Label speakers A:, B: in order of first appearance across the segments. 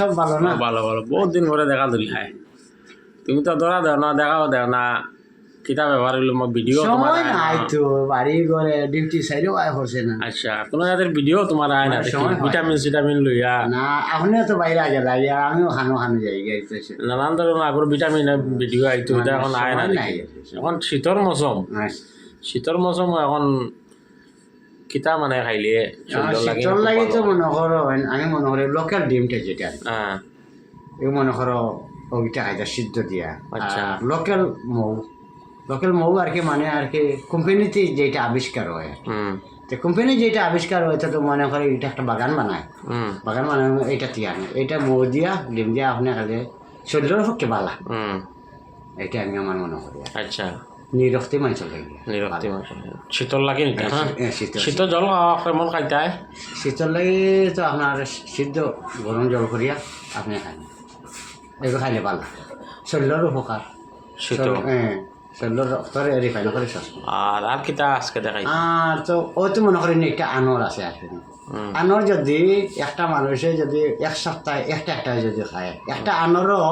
A: সব ভালো না,
B: ভালো ভালো বহুত দিন পরে দেখা ধরি খায়। তুমি তো ধরা দেও না, দেখাও দেও না, কিতা ব্যবহার হইলো ভিডিও তোমার
A: সময় নাই তো, বাড়ি ঘরে ডিউটি সাইডেও আয় হচ্ছে না।
B: আচ্ছা, কোনো জাতের ভিডিও তোমার আয় না, ভিটামিন সিটামিন লইয়া
A: না আপনিও তো বাইরে আগে যাই, আর আমিও খানো যাই গাইতেছে
B: নানান ধরনের আগর ভিটামিন ভিডিও আইতো, এটা এখন আয় না। এখন শীতর মৌসুম, শীতর মৌসুম এখন কিতা মানে খাইলে
A: শীতল লাগে তো মনে করো, আমি মনে করি লোকাল ডিমটা যেটা মনে করো ওইটা খাইতে সিদ্ধ দিয়া।
B: আচ্ছা,
A: লোকাল মৌ আর কি, মানে আর কি কোম্পানিতে যেটা আবিষ্কার হয়, তো কোম্পানি যেটা আবিষ্কার হয় তো মনে করে এটা একটা বাগান বানায়, বাগান বানায় এটা তিয়া এটা মৌ দিয়া ডিম দিয়া আপনি খাইলে শরীরের পক্ষে বালা, এটা আমি আমার মনে করি।
B: আচ্ছা,
A: নিরক্তি মানুষ লাগে,
B: নিরক্তি মানুষ শীতল লাগে নিতে। শীতল জল কেমন খাইতে?
A: শীতল লাগে তো আপনার সিদ্ধ গরম জল করিয়া আপনি খান, এগুলো খাইলে ভালো, শরীরের উপকার। শরীরের রক্তরে রিফাইন করে সস।
B: আর কিতা আজকে দেখাই?
A: আর তো ওই তো মনে করেন একটা আনর আছে আর কি, আনর যদি একটা মানুষে যদি এক সপ্তাহে একটা যদি খায়, একটা আনরও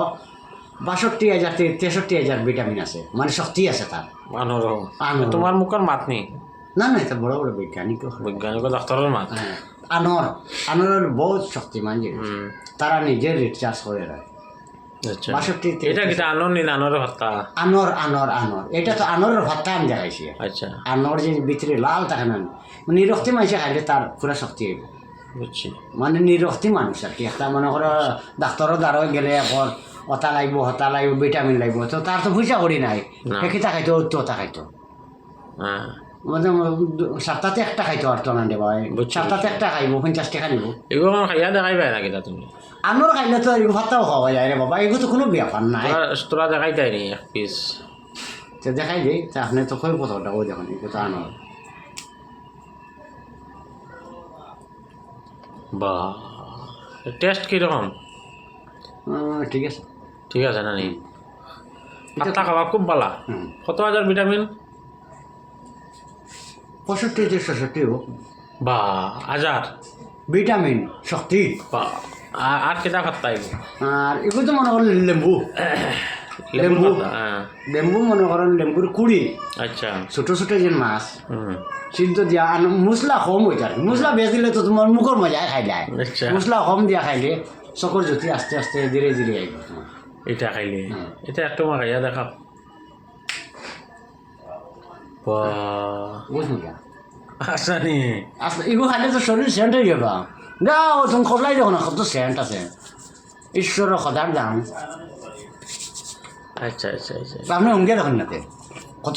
A: 62,000 থেকে 63,000 ভিটামিন আছে, মানে শক্তি আছে তার।
B: আনর তোমার মুখের মাত নেই?
A: না না, এটা বড় বড় বৈজ্ঞানিক
B: ডাক্তারের মাত।
A: আনরের বহুত শক্তিমান জিনিস, তারা নিজের রিচার্জ করে রাখে।
B: এটা কিটা আনর নি? আনরের ভর্তা?
A: আনর এটা তো আনরের ভর্তা আমি দেখাইছি।
B: আচ্ছা,
A: আনর যে ভিতরে লাল থাকে না, নিরক্তি মানুষে খাইলে তার পুরা শক্তি হইব।
B: বুঝছি,
A: মানে নিরক্তি মানুষ আর কি, একটা মনে করো ডাক্তারের দ্বারা গেলে এখন অতা লাগবো, হতা লাগবো, ভিটামিন লাগবো, তো তার তো পয়সা করি নাই, সেটা খাইতো ওটা খাইতো, মানে সপ্তাহে একটা খাইতো আর তো না দেবা, সপ্তাহে একটা খাইবো, 50 টাকা নিব।
B: এগুলো খাইয়া দেখাইবে না কিনা তুমি?
A: আনর খাইলে তো এগুলো ভাতটাও খাওয়া যায় রে বাবা, এগুলো তো কোনো ব্যাপার নাই।
B: তোরা দেখাই তাই নি এক পিস?
A: তো দেখাই দিই, তা আপনি তো কই প্রথমটা ওই দেখুন, এগুলো তো আনর।
B: বা টেস্ট কিরকম?
A: ঠিক আছে,
B: ঠিক আছে না নি? পাত্তা খাওয়া খুব ভালো। কত হাজার ভিটামিন?
A: 65-66
B: বা হাজার
A: ভিটামিন শক্তি।
B: বা আর কেটা খাত্তা এগুলো?
A: আর এগুলো তো মনে করেন লেম্বু মনে করেন, লেম্বুর কুড়ি।
B: আচ্ছা,
A: ছোট ছোট যে মাছ সিদ্ধ দিয়া, মশলা কম হয়ে যায়, মশলা বেশ দিলে তো তোমার মুখের মজায় খাই যায়, মশলা কম দিয়া খাইলে চকর জ্যোতি আস্তে আস্তে ধীরে ধীরে আইব।
B: এটা খাইলে এটা একটু আমার খাইয়া দেখা। আচ্ছা নি,
A: আচ্ছা এগুলো খাইলে তো শরীর সেন্ট হয়ে যাবা। যাও তুমি খবলাই দেখো না, কত সেন্ট আছে, ঈশ্বরের সদার দাম।
B: আচ্ছা আচ্ছা আচ্ছা,
A: আপনি অঙ্গে দেখেন না কত